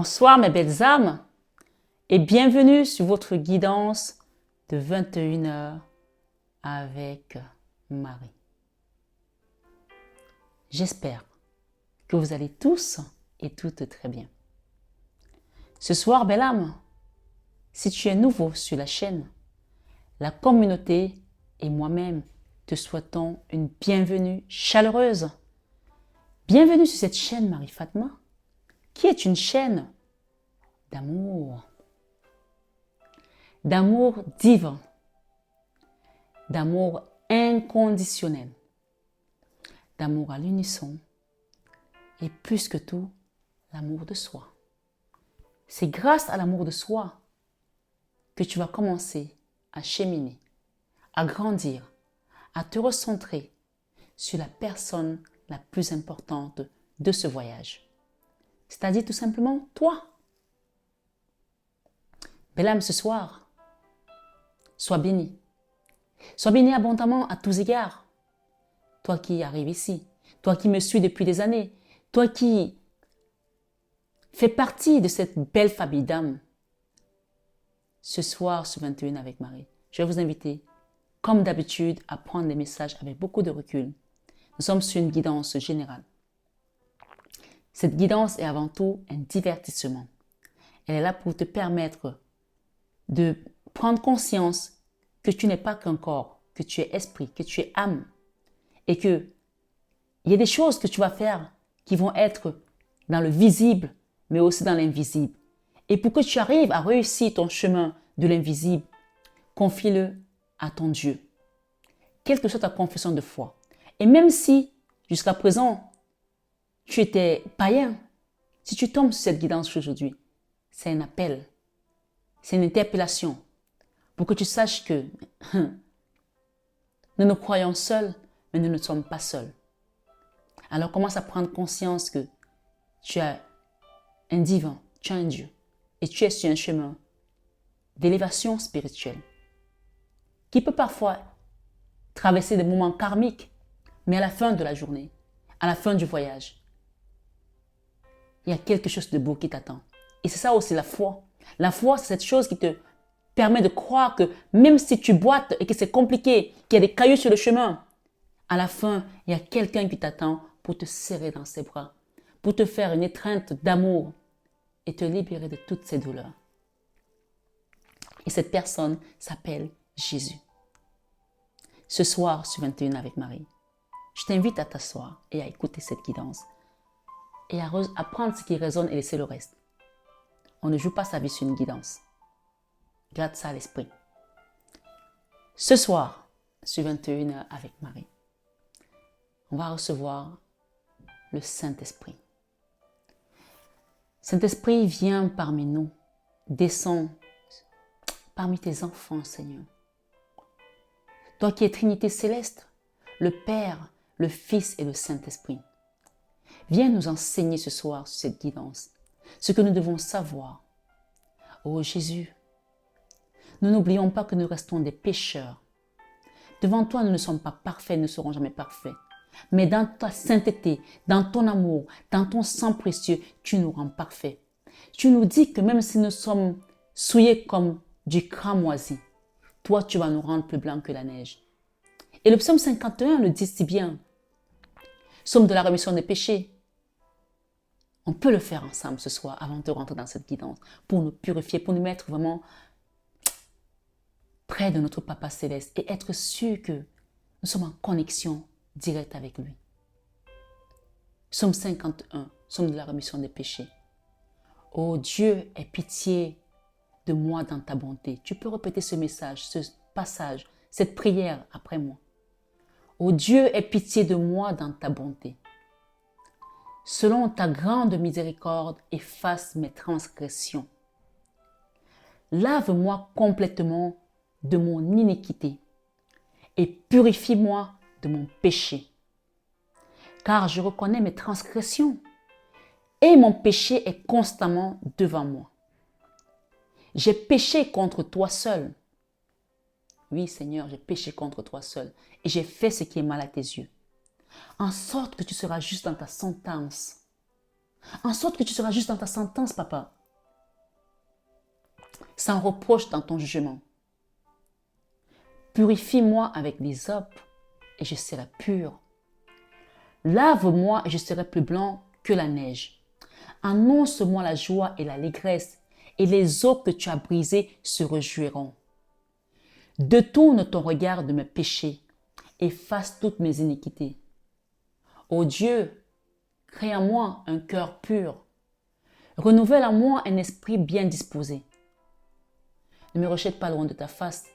Bonsoir mes belles âmes et bienvenue sur votre guidance de 21 heures avec Marie. J'espère que vous allez tous et toutes très bien. Ce soir, belle âme, si tu es nouveau sur la chaîne, la communauté et moi-même te souhaitons une bienvenue chaleureuse. Bienvenue sur cette chaîne Marie Fatma, qui est une chaîne d'amour divin, d'amour inconditionnel, d'amour à l'unisson et plus que tout, l'amour de soi. C'est grâce à l'amour de soi que tu vas commencer à cheminer, à grandir, à te recentrer sur la personne la plus importante de ce voyage. C'est-à-dire tout simplement toi. Belle âme, ce soir, sois bénie. Sois bénie abondamment à tous égards. Toi qui arrives ici, toi qui me suis depuis des années, toi qui fais partie de cette belle famille d'âmes. Ce soir, sur 21 avec Marie, je vais vous inviter, comme d'habitude, à prendre des messages avec beaucoup de recul. Nous sommes sur une guidance générale. Cette guidance est avant tout un divertissement. Elle est là pour te permettre de prendre conscience que tu n'es pas qu'un corps, que tu es esprit, que tu es âme et que il y a des choses que tu vas faire qui vont être dans le visible mais aussi dans l'invisible. Et pour que tu arrives à réussir ton chemin de l'invisible, confie-le à ton Dieu. Quelle que soit ta confession de foi. Et même si jusqu'à présent tu étais païen, si tu tombes sur cette guidance aujourd'hui, c'est un appel, c'est une interpellation pour que tu saches que nous nous croyons seuls, mais nous ne sommes pas seuls. Alors commence à prendre conscience que tu as un divin, tu as un Dieu, et tu es sur un chemin d'élévation spirituelle qui peut parfois traverser des moments karmiques, mais à la fin de la journée, à la fin du voyage, il y a quelque chose de beau qui t'attend. Et c'est ça aussi la foi. La foi, c'est cette chose qui te permet de croire que même si tu boites et que c'est compliqué, qu'il y a des cailloux sur le chemin, à la fin, il y a quelqu'un qui t'attend pour te serrer dans ses bras, pour te faire une étreinte d'amour et te libérer de toutes ces douleurs. Et cette personne s'appelle Jésus. Ce soir, sur 21 avec Marie, je t'invite à t'asseoir et à écouter cette guidance et à prendre ce qui résonne et laisser le reste. On ne joue pas sa vie sur une guidance. Garde ça à l'esprit. Ce soir, sur 21 heures avec Marie, on va recevoir le Saint-Esprit. Saint-Esprit, viens parmi nous, descends parmi tes enfants, Seigneur. Toi qui es Trinité céleste, le Père, le Fils et le Saint-Esprit. Viens nous enseigner ce soir sur cette guidance, ce que nous devons savoir. Ô Jésus, nous n'oublions pas que nous restons des pécheurs. Devant toi, nous ne sommes pas parfaits, nous ne serons jamais parfaits. Mais dans ta sainteté, dans ton amour, dans ton sang précieux, tu nous rends parfaits. Tu nous dis que même si nous sommes souillés comme du cramoisi, toi, tu vas nous rendre plus blancs que la neige. Et le psaume 51 le dit si bien. Psaume de la rémission des péchés. On peut le faire ensemble ce soir avant de rentrer dans cette guidance pour nous purifier, pour nous mettre vraiment près de notre Papa Céleste et être sûr que nous sommes en connexion directe avec lui. Psaume 51, psaume de la rémission des péchés. Oh Dieu, aie pitié de moi dans ta bonté. Tu peux répéter ce message, ce passage, cette prière après moi. Oh Dieu, aie pitié de moi dans ta bonté. Selon ta grande miséricorde, efface mes transgressions. Lave-moi complètement de mon iniquité et purifie-moi de mon péché. Car je reconnais mes transgressions et mon péché est constamment devant moi. J'ai péché contre toi seul. Oui, Seigneur, j'ai péché contre toi seul et j'ai fait ce qui est mal à tes yeux. En sorte que tu seras juste dans ta sentence. En sorte que tu seras juste dans ta sentence, papa. Sans reproche dans ton jugement. Purifie-moi avec l'hysope et je serai pur. Lave-moi et je serai plus blanc que la neige. Annonce-moi la joie et l'allégresse, et les eaux que tu as brisées se réjouiront. Détourne ton regard de mes péchés, efface toutes mes iniquités. Ô Dieu, crée en moi un cœur pur. Renouvelle en moi un esprit bien disposé. Ne me rejette pas loin de ta face.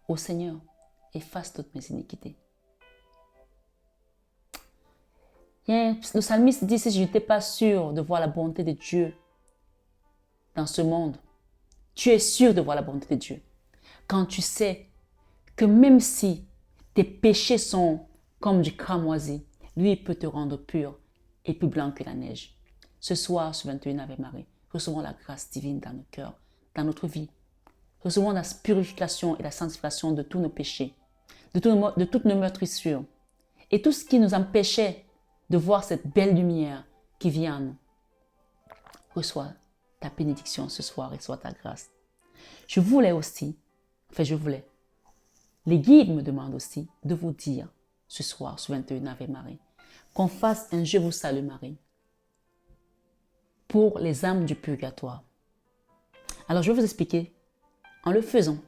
Ô Seigneur, efface toutes mes iniquités. Le psalmiste dit, si je n'étais pas sûr de voir la bonté de Dieu dans ce monde, tu es sûr de voir la bonté de Dieu. Quand tu sais que même si tes péchés sont comme du cramoisi, lui peut te rendre pur et plus blanc que la neige. Ce soir, ce 21 Ave Marie, recevons la grâce divine dans nos cœurs, dans notre vie. Recevons la purification et la sanctification de tous nos péchés, de toutes nos meurtrissures et tout ce qui nous empêchait de voir cette belle lumière qui vient en nous. Reçois ta bénédiction ce soir et reçois ta grâce. Les guides me demandent aussi de vous dire ce soir, ce 21 Ave Marie, qu'on fasse un Je vous salue Marie pour les âmes du purgatoire. Alors je vais vous expliquer en le faisant,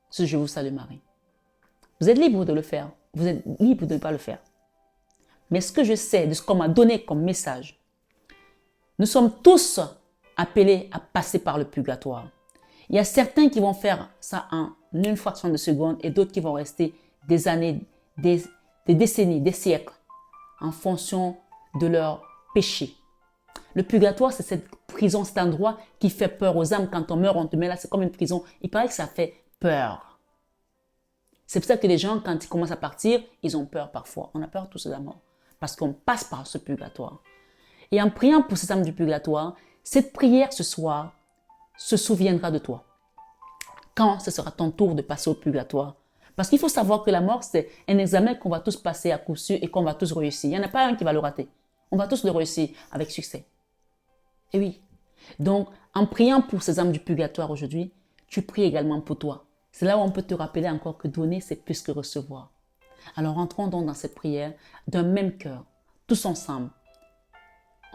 ce Je vous salue Marie. Vous êtes libre de le faire, vous êtes libre de ne pas le faire. Mais ce que je sais de ce qu'on m'a donné comme message, nous sommes tous appelés à passer par le purgatoire. Il y a certains qui vont faire ça en une fraction de seconde et d'autres qui vont rester des années, des décennies, des siècles en fonction de leur péché. Le purgatoire, c'est cette prison, cet endroit qui fait peur aux âmes. Quand on meurt, on te met là, c'est comme une prison. Il paraît que ça fait peur. C'est pour ça que les gens, quand ils commencent à partir, ils ont peur parfois. On a peur tous de la mort parce qu'on passe par ce purgatoire. Et en priant pour ces âmes du purgatoire, cette prière ce soir se souviendra de toi. Quand ce sera ton tour de passer au purgatoire. Parce qu'il faut savoir que la mort, c'est un examen qu'on va tous passer à coup sûr et qu'on va tous réussir. Il n'y en a pas un qui va le rater. On va tous le réussir avec succès. Et oui. Donc, en priant pour ces âmes du purgatoire aujourd'hui, tu pries également pour toi. C'est là où on peut te rappeler encore que donner, c'est plus que recevoir. Alors, entrons donc dans cette prière d'un même cœur, tous ensemble.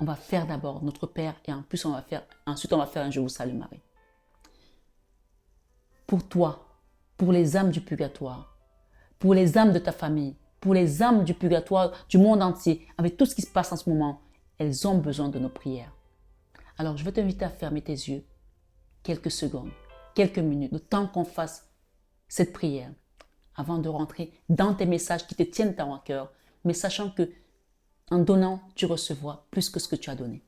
On va faire d'abord notre Père et ensuite on va faire un Je vous salue Marie. Pour toi, pour les âmes du purgatoire, pour les âmes de ta famille, pour les âmes du purgatoire du monde entier, avec tout ce qui se passe en ce moment, elles ont besoin de nos prières. Alors, je vais t'inviter à fermer tes yeux quelques secondes, quelques minutes, le temps qu'on fasse cette prière avant de rentrer dans tes messages qui te tiennent à cœur, mais sachant que en donnant, tu recevras plus que ce que tu as donné.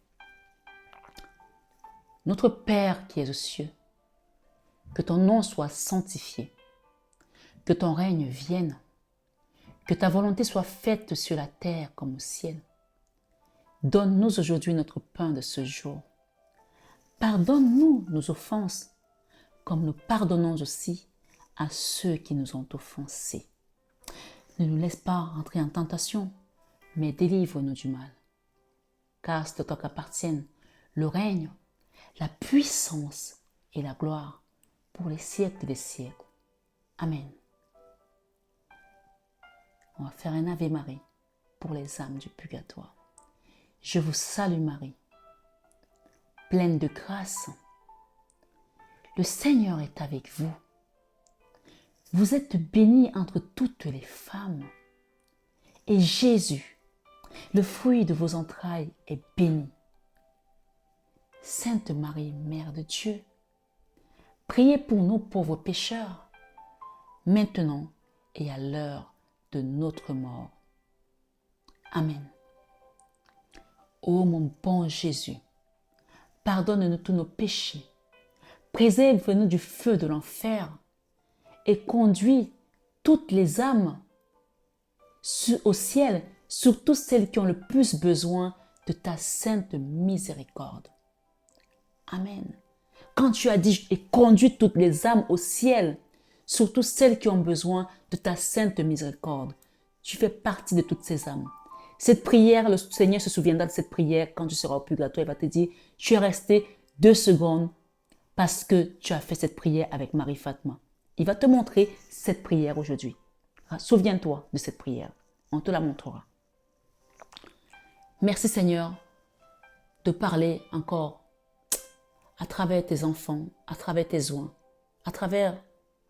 Notre Père qui es aux cieux, que ton nom soit sanctifié, que ton règne vienne, que ta volonté soit faite sur la terre comme au ciel. Donne-nous aujourd'hui notre pain de ce jour. Pardonne-nous nos offenses, comme nous pardonnons aussi à ceux qui nous ont offensés. Ne nous laisse pas entrer en tentation, mais délivre-nous du mal. Car c'est à toi qu'appartiennent le règne, la puissance et la gloire pour les siècles des siècles. Amen. On va faire un Ave Marie pour les âmes du purgatoire. Je vous salue Marie, pleine de grâce. Le Seigneur est avec vous. Vous êtes bénie entre toutes les femmes. Et Jésus, le fruit de vos entrailles, est béni. Sainte Marie, Mère de Dieu, priez pour nous pauvres pécheurs, maintenant et à l'heure de notre mort. Amen. Ô mon bon Jésus, pardonne-nous tous nos péchés, préserve-nous du feu de l'enfer et conduis toutes les âmes au ciel, surtout celles qui ont le plus besoin de ta sainte miséricorde. Amen. Quand tu as dit « et conduis toutes les âmes au ciel », surtout celles qui ont besoin de ta sainte miséricorde, tu fais partie de toutes ces âmes. Cette prière, le Seigneur se souviendra de cette prière quand tu seras au purgatoire. Il va te dire, tu es resté 2 secondes parce que tu as fait cette prière avec Marie Fatma. Il va te montrer cette prière aujourd'hui. Souviens-toi de cette prière. On te la montrera. Merci Seigneur de parler encore à travers tes enfants, à travers tes oins, à travers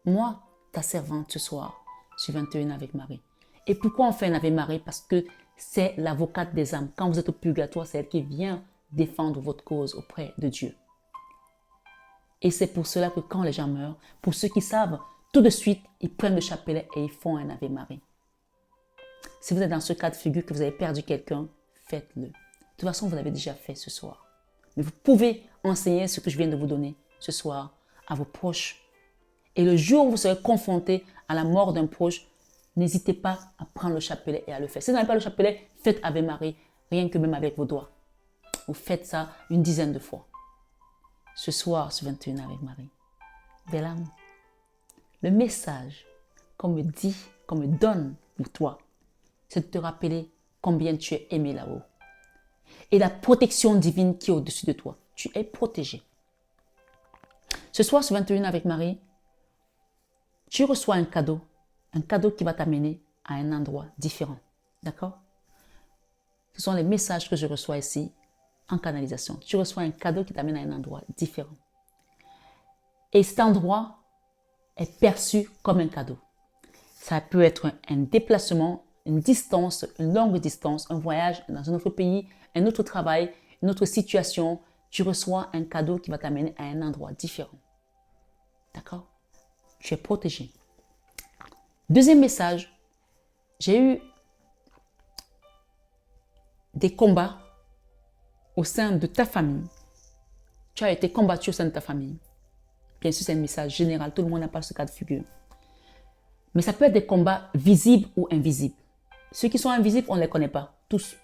moi, ta servante ce soir, sur 21 avec Marie. Et pourquoi on fait un Ave Marie? Parce que c'est l'avocate des âmes. Quand vous êtes au purgatoire, c'est elle qui vient défendre votre cause auprès de Dieu. Et c'est pour cela que quand les gens meurent, pour ceux qui savent, tout de suite, ils prennent le chapelet et ils font un Ave Marie. Si vous êtes dans ce cas de figure que vous avez perdu quelqu'un, faites-le. De toute façon, vous l'avez déjà fait ce soir. Mais vous pouvez enseigner ce que je viens de vous donner ce soir à vos proches. Et le jour où vous serez confronté à la mort d'un proche, n'hésitez pas à prendre le chapelet et à le faire. Si vous n'avez pas le chapelet, faites Ave Marie, rien que même avec vos doigts. Vous faites ça une dizaine de fois. Ce soir, ce 21 avec Marie. Belle âme, le message qu'on me dit, qu'on me donne pour toi, c'est de te rappeler combien tu es aimé là-haut. Et la protection divine qui est au-dessus de toi. Tu es protégé. Ce soir, ce 21 avec Marie, tu reçois un cadeau qui va t'amener à un endroit différent. D'accord? Ce sont les messages que je reçois ici en canalisation. Tu reçois un cadeau qui t'amène à un endroit différent. Et cet endroit est perçu comme un cadeau. Ça peut être un déplacement, une distance, une longue distance, un voyage dans un autre pays, un autre travail, une autre situation. Tu reçois un cadeau qui va t'amener à un endroit différent. D'accord? Tu es protégé. Deuxième message, j'ai eu des combats au sein de ta famille. Tu as été combattu au sein de ta famille. Bien sûr, c'est un message général. Tout le monde n'a pas ce cas de figure. Mais ça peut être des combats visibles ou invisibles. Ceux qui sont invisibles, on ne les connaît pas. Tous.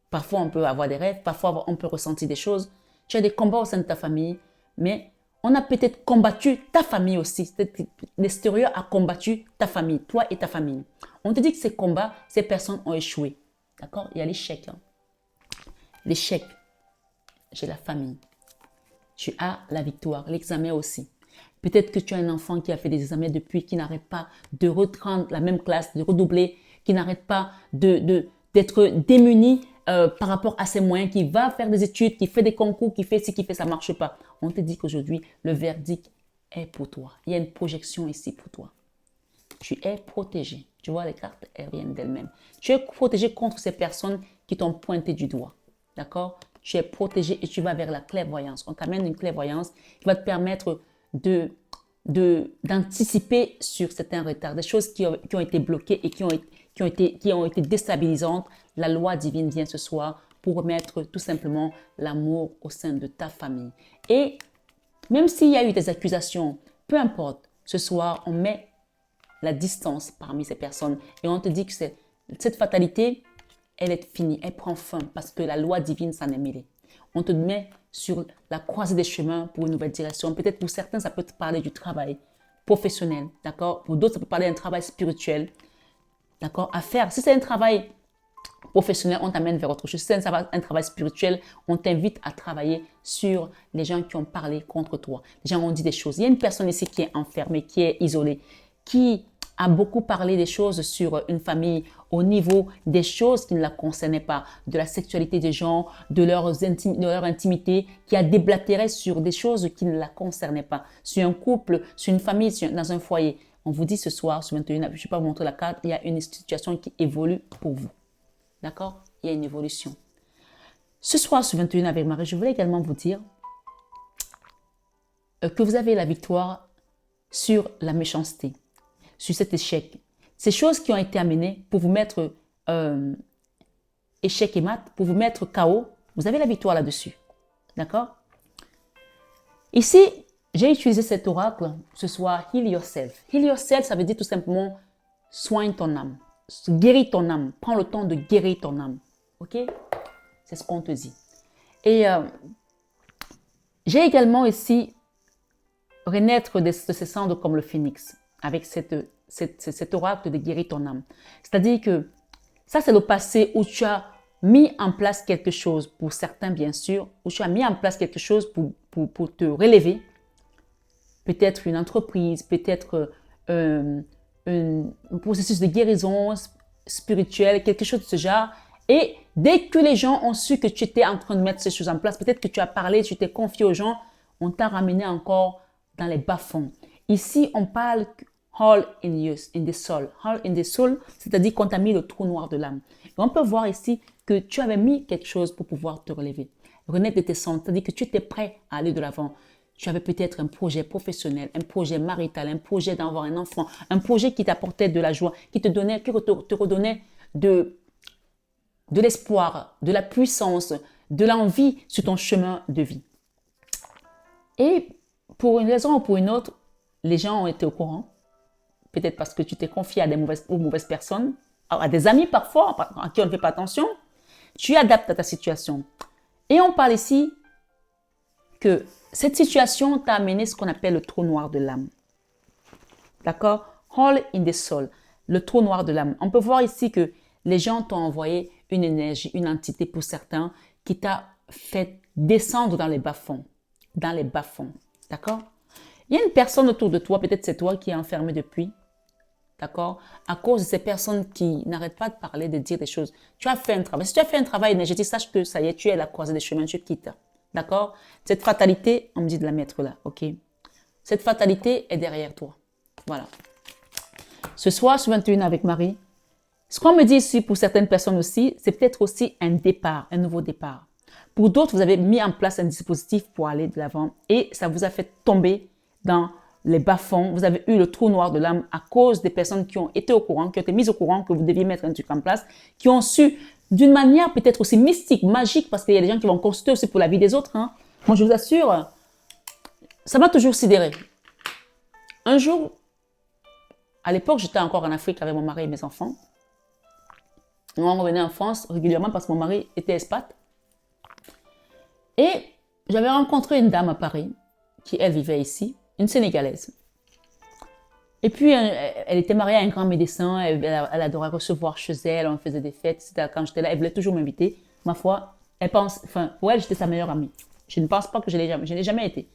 Parfois, on peut avoir des rêves. Parfois, on peut ressentir des choses. Tu as des combats au sein de ta famille. Mais on a peut-être combattu ta famille aussi. L'extérieur a combattu ta famille. Toi et ta famille. On te dit que ces combats, ces personnes ont échoué. D'accord? Il y a l'échec. L'échec. J'ai la famille. Tu as la victoire, l'examen aussi. Peut-être que tu as un enfant qui a fait des examens depuis, qui n'arrête pas de reprendre la même classe, de redoubler, qui n'arrête pas d'être démuni par rapport à ses moyens, qui va faire des études, qui fait des concours, qui fait ci, qui fait ça, ne marche pas. On te dit qu'aujourd'hui, le verdict est pour toi. Il y a une projection ici pour toi. Tu es protégé. Tu vois, les cartes, elles viennent d'elles-mêmes. Tu es protégé contre ces personnes qui t'ont pointé du doigt. D'accord? Tu es protégé et tu vas vers la clairvoyance. On t'amène une clairvoyance qui va te permettre d'anticiper sur certains retards, des choses qui ont été bloquées et qui ont été déstabilisantes. La loi divine vient ce soir pour remettre tout simplement l'amour au sein de ta famille. Et même s'il y a eu des accusations, peu importe, ce soir, on met la distance parmi ces personnes et on te dit que cette fatalité, elle est finie, elle prend fin parce que la loi divine s'en est mêlée. On te met sur la croisée des chemins pour une nouvelle direction. Peut-être pour certains, ça peut te parler du travail professionnel, d'accord? Pour d'autres, ça peut parler d'un travail spirituel, d'accord? À faire. Si c'est un travail professionnel, on t'amène vers autre chose. Si c'est un travail spirituel, on t'invite à travailler sur les gens qui ont parlé contre toi. Les gens ont dit des choses. Il y a une personne ici qui est enfermée, qui est isolée, qui a beaucoup parlé des choses sur une famille au niveau des choses qui ne la concernaient pas, de la sexualité des gens, de leur intimité, qui a déblatéré sur des choses qui ne la concernaient pas, sur un couple, sur une famille, dans un foyer. On vous dit ce soir, ce 21, je ne vais pas vous montrer la carte, il y a une situation qui évolue pour vous. D'accord? Il y a une évolution. Ce soir, ce 21 avec Marie, je voulais également vous dire que vous avez la victoire sur la méchanceté, sur cet échec. Ces choses qui ont été amenées pour vous mettre échec et mat, pour vous mettre KO, vous avez la victoire là-dessus. D'accord? Ici, j'ai utilisé cet oracle ce soir, Heal Yourself. Heal Yourself, ça veut dire tout simplement soigne ton âme, guéris ton âme, prends le temps de guérir ton âme. Ok? C'est ce qu'on te dit. Et j'ai également ici renaître de ces cendres comme le phénix, avec cet oracle de guérir ton âme. C'est-à-dire que Ça, c'est le passé où tu as mis en place quelque chose, pour certains bien sûr, où tu as mis en place quelque chose pour te relever. Peut-être une entreprise, peut-être un processus de guérison spirituelle, quelque chose de ce genre. Et dès que les gens ont su que tu étais en train de mettre ces choses en place, peut-être que tu as parlé, tu t'es confié aux gens, on t'a ramené encore dans les bas-fonds. Ici, on parle hole in the soul. Hole in the soul, c'est-à-dire qu'on t'a mis le trou noir de l'âme. Et on peut voir ici que tu avais mis quelque chose pour pouvoir te relever. Renaître de tes cendres, c'est-à-dire que tu étais prêt à aller de l'avant. Tu avais peut-être un projet professionnel, un projet marital, un projet d'avoir un enfant, un projet qui t'apportait de la joie, qui te redonnait de l'espoir, de la puissance, de l'envie sur ton chemin de vie. Et pour une raison ou pour une autre, les gens ont été au courant. Peut-être parce que tu t'es confié à aux mauvaises personnes, à des amis parfois, à qui on ne fait pas attention. Tu adaptes à ta situation. Et on parle ici que cette situation t'a amené ce qu'on appelle le trou noir de l'âme. D'accord? Hole in the soul, le trou noir de l'âme. On peut voir ici que les gens t'ont envoyé une énergie, une entité pour certains qui t'a fait descendre dans les bas-fonds. Dans les bas-fonds. D'accord? Il y a une personne autour de toi, peut-être c'est toi qui es enfermé depuis. D'accord? À cause de ces personnes qui n'arrêtent pas de parler, de dire des choses. Tu as fait un travail. Si tu as fait un travail énergétique, sache que ça y est, tu es à la croisée des chemins, tu quittes. D'accord? Cette fatalité, on me dit de la mettre là, ok? Cette fatalité est derrière toi. Voilà. Ce soir, sur 21 avec Marie, ce qu'on me dit ici pour certaines personnes aussi, c'est peut-être aussi un départ, un nouveau départ. Pour d'autres, vous avez mis en place un dispositif pour aller de l'avant et ça vous a fait tomber dans les bas-fonds. Vous avez eu le trou noir de l'âme à cause des personnes qui ont été au courant, qui ont été mises au courant que vous deviez mettre un truc en place, qui ont su d'une manière peut-être aussi mystique, magique, parce qu'il y a des gens qui vont consulter aussi pour la vie des autres. Hein. Moi, je vous assure, ça m'a toujours sidéré. Un jour, à l'époque, j'étais encore en Afrique avec mon mari et mes enfants. Nous, on revenait en France régulièrement parce que mon mari était expat. Et j'avais rencontré une dame à Paris qui, elle, vivait ici, une Sénégalaise. Et puis, elle était mariée à un grand médecin, elle adorait recevoir chez elle, on faisait des fêtes, quand j'étais là, elle voulait toujours m'inviter. Ma foi, pour elle, j'étais sa meilleure amie. Je ne pense pas que je n'ai jamais été.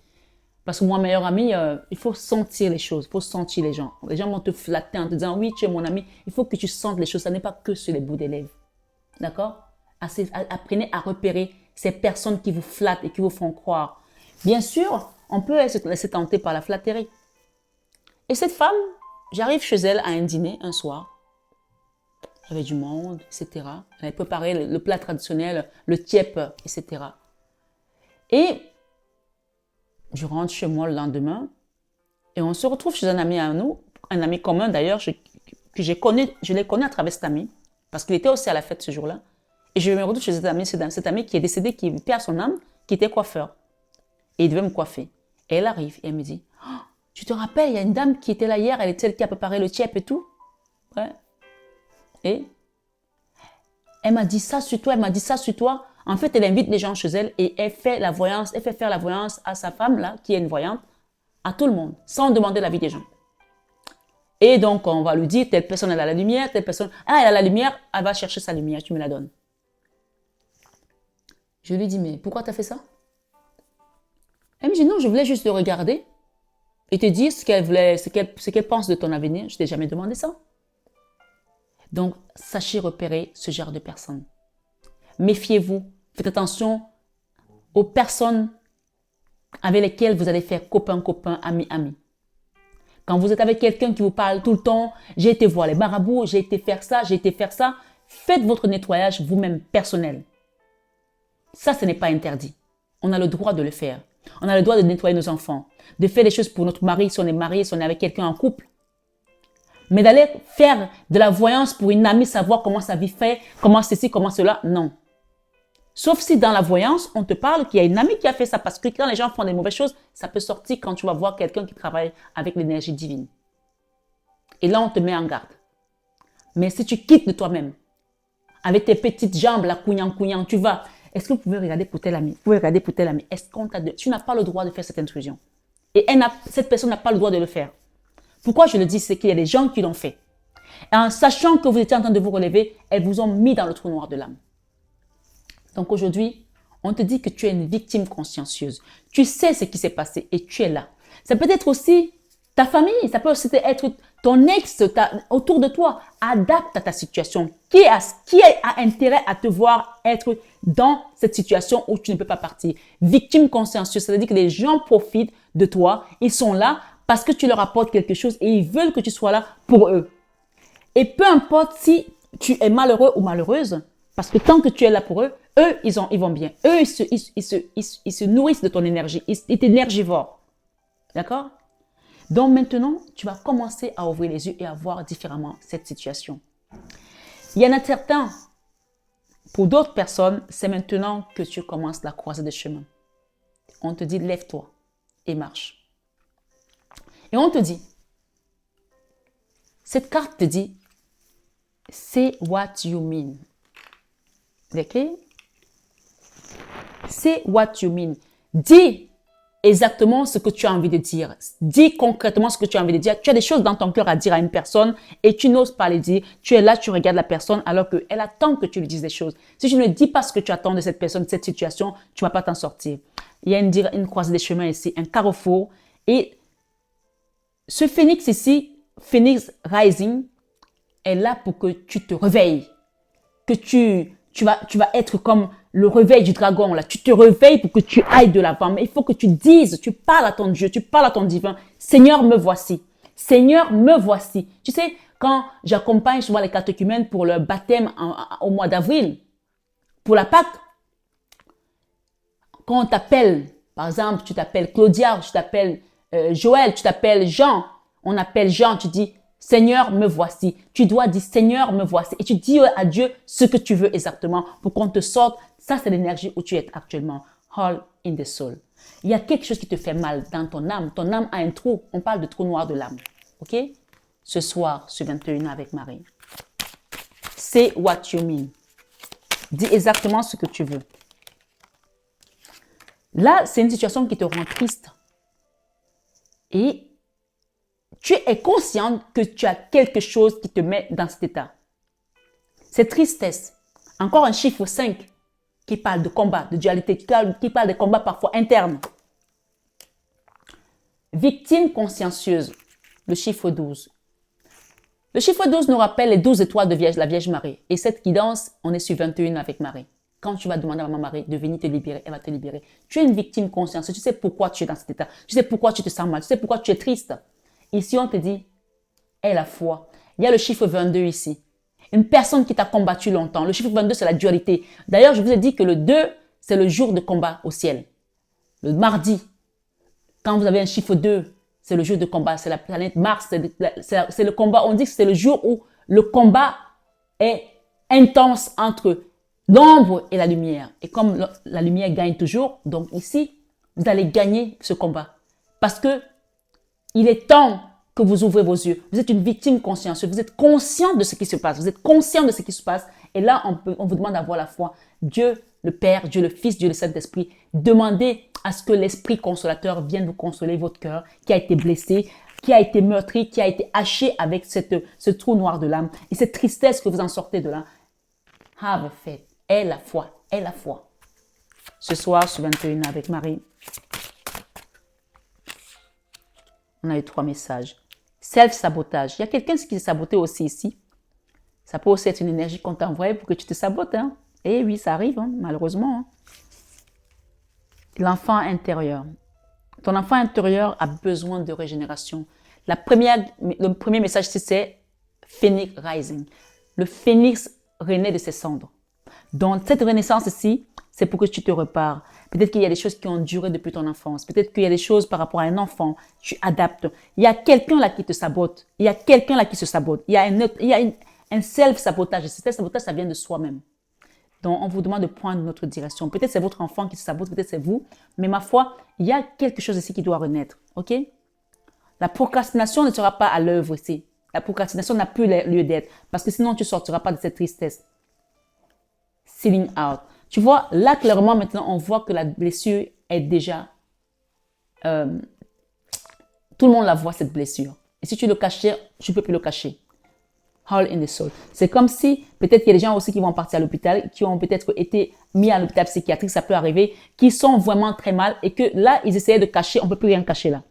Parce que moi, meilleure amie, il faut sentir les choses, il faut sentir les gens. Les gens vont te flatter en te disant, oui, tu es mon ami. Il faut que tu sentes les choses, ça n'est pas que sur les bouts des lèvres. D'accord? Apprenez à repérer ces personnes qui vous flattent et qui vous font croire. Bien sûr, on peut se laisser tenter par la flatterie. Et cette femme, j'arrive chez elle à un dîner un soir. Il y avait du monde, etc. Elle avait préparé le plat traditionnel, le tiep, etc. Et je rentre chez moi le lendemain et on se retrouve chez un ami à nous, un ami commun d'ailleurs, je l'ai connu à travers cet ami, parce qu'il était aussi à la fête ce jour-là. Et je me retrouve chez cet ami qui est décédé, qui perd son âme, qui était coiffeur. Et il devait me coiffer. Et elle arrive et elle me dit, oh, tu te rappelles, il y a une dame qui était là hier, elle est celle qui a préparé le tiep et tout. Ouais. Et elle m'a dit ça sur toi, elle m'a dit ça sur toi. En fait, elle invite les gens chez elle et elle fait faire la voyance à sa femme, là, qui est une voyante, à tout le monde, sans demander l'avis des gens. Et donc, on va lui dire, telle personne, elle a la lumière, telle personne, elle a la lumière, elle va chercher sa lumière, tu me la donnes. Je lui dis, mais pourquoi tu as fait ça? Elle me dit, non, je voulais juste te regarder et te dire ce qu'elle pense de ton avenir. Je t'ai jamais demandé ça. Donc, sachez repérer ce genre de personnes. Méfiez-vous. Faites attention aux personnes avec lesquelles vous allez faire copain, ami. Quand vous êtes avec quelqu'un qui vous parle tout le temps, j'ai été voir les marabouts, j'ai été faire ça, faites votre nettoyage vous-même personnel. Ça, ce n'est pas interdit. On a le droit de le faire. On a le droit de nettoyer nos enfants, de faire des choses pour notre mari, si on est marié, si on est avec quelqu'un en couple. Mais d'aller faire de la voyance pour une amie, savoir comment sa vie fait, comment ceci, comment cela, non. Sauf si dans la voyance, on te parle qu'il y a une amie qui a fait ça. Parce que quand les gens font des mauvaises choses, ça peut sortir quand tu vas voir quelqu'un qui travaille avec l'énergie divine. Et là, on te met en garde. Mais si tu quittes de toi-même, avec tes petites jambes, la couillant, tu vas. Est-ce que vous pouvez regarder pour tel ami? Vous pouvez regarder pour tel ami. Est-ce qu'on t'a tu n'as pas le droit de faire cette intrusion. Et cette personne n'a pas le droit de le faire. Pourquoi je le dis? C'est qu'il y a des gens qui l'ont fait. Et en sachant que vous étiez en train de vous relever, elles vous ont mis dans le trou noir de l'âme. Donc aujourd'hui, on te dit que tu es une victime consciencieuse. Tu sais ce qui s'est passé et tu es là. Ça peut être aussi ta famille, ça peut aussi être ton ex autour de toi. Adapte à ta situation. Qui a intérêt à te voir être dans cette situation où tu ne peux pas partir? Victime consciencieuse, ça veut dire que les gens profitent de toi. Ils sont là parce que tu leur apportes quelque chose et ils veulent que tu sois là pour eux. Et peu importe si tu es malheureux ou malheureuse, parce que tant que tu es là pour eux, ils vont bien. Eux, ils se nourrissent de ton énergie. Ils t'énergivorent. D'accord? Donc maintenant, tu vas commencer à ouvrir les yeux et à voir différemment cette situation. Il y en a certains, pour d'autres personnes, c'est maintenant que tu commences la croisée de chemin. On te dit, lève-toi et marche. Et on te dit, cette carte te dit, say what you mean. Ok? Say what you mean. Dis exactement ce que tu as envie de dire. Dis concrètement ce que tu as envie de dire. Tu as des choses dans ton cœur à dire à une personne et tu n'oses pas les dire. Tu es là, tu regardes la personne alors qu'elle attend que tu lui dises des choses. Si tu ne dis pas ce que tu attends de cette personne, de cette situation, tu ne vas pas t'en sortir. Il y a une croisée des chemins ici, un carrefour. Et ce phénix ici, Phoenix Rising, est là pour que tu te réveilles. Que tu vas être comme le réveil du dragon, là. Tu te réveilles pour que tu ailles de l'avant. Mais il faut que tu dises, tu parles à ton Dieu, tu parles à ton divin. Seigneur, me voici. Seigneur, me voici. Tu sais, quand j'accompagne souvent les catéchumènes pour leur baptême au mois d'avril, pour la Pâque, quand on t'appelle, par exemple, tu t'appelles Claudia, tu t'appelles Joël, tu t'appelles Jean, on appelle Jean, tu dis, Seigneur, me voici. Tu dois dire, Seigneur, me voici. Et tu dis à Dieu ce que tu veux exactement pour qu'on te sorte. Ça, c'est l'énergie où tu es actuellement. All in the soul. Il y a quelque chose qui te fait mal dans ton âme. Ton âme a un trou. On parle de trou noir de l'âme. OK? Ce soir, sur 21 avec Marie. Say what you mean. Dis exactement ce que tu veux. Là, c'est une situation qui te rend triste. Et tu es consciente que tu as quelque chose qui te met dans cet état. C'est tristesse. Encore un chiffre 5 qui parle de combat, de dualité, qui parle de combat parfois internes. Victime consciencieuse, le chiffre 12. Le chiffre 12 nous rappelle les 12 étoiles de la Vierge Marie. Et cette guidance, on est sur 21 avec Marie. Quand tu vas demander à Maman Marie de venir te libérer, elle va te libérer. Tu es une victime consciencieuse. Tu sais pourquoi tu es dans cet état. Tu sais pourquoi tu te sens mal. Tu sais pourquoi tu es triste. Ici, on te dit, aie la foi. Il y a le chiffre 22 ici. Une personne qui t'a combattu longtemps. Le chiffre 22, c'est la dualité. D'ailleurs, je vous ai dit que le 2, c'est le jour de combat au ciel. Le mardi, quand vous avez un chiffre 2, c'est le jour de combat. C'est la planète Mars. C'est le combat. On dit que c'est le jour où le combat est intense entre l'ombre et la lumière. Et comme la lumière gagne toujours, donc ici, vous allez gagner ce combat. Parce que il est temps que vous ouvrez vos yeux. Vous êtes une victime consciencieuse. Vous êtes conscient de ce qui se passe. Vous êtes conscient de ce qui se passe. Et là, on vous demande d'avoir la foi. Dieu le Père, Dieu le Fils, Dieu le Saint-Esprit. Demandez à ce que l'Esprit consolateur vienne vous consoler votre cœur qui a été blessé, qui a été meurtri, qui a été haché avec ce trou noir de l'âme. Et cette tristesse que vous en sortez de là. Have faith. Aie la foi. Aie la foi. Ce soir, sur 21 avec Marie. On a eu 3 messages. Self-sabotage. Il y a quelqu'un qui s'est saboté aussi ici. Ça peut aussi être une énergie qu'on t'envoie pour que tu te sabotes. Hein? Eh oui, ça arrive, hein, malheureusement. Hein. L'enfant intérieur. Ton enfant intérieur a besoin de régénération. Le premier message, c'est Phoenix Rising. Le phénix renaît de ses cendres. Donc, cette renaissance ici, c'est pour que tu te repares. Peut-être qu'il y a des choses qui ont duré depuis ton enfance. Peut-être qu'il y a des choses par rapport à un enfant. Tu adaptes. Il y a quelqu'un là qui te sabote. Il y a quelqu'un là qui se sabote. Il y a un self-sabotage. Et ce self-sabotage, ça vient de soi-même. Donc, on vous demande de prendre notre direction. Peut-être c'est votre enfant qui se sabote, peut-être c'est vous. Mais ma foi, il y a quelque chose ici qui doit renaître. OK? La procrastination ne sera pas à l'œuvre ici. La procrastination n'a plus lieu d'être. Parce que sinon, tu ne sortiras pas de cette tristesse. Sealing out. Tu vois, là, clairement, maintenant, on voit que la blessure est déjà... tout le monde la voit, cette blessure. Et si tu le cachais, tu ne peux plus le cacher. Hole in the soul. C'est comme si, peut-être qu'il y a des gens aussi qui vont partir à l'hôpital, qui ont peut-être été mis à l'hôpital psychiatrique, ça peut arriver, qui sont vraiment très mal et que là, ils essayaient de cacher, on ne peut plus rien cacher là.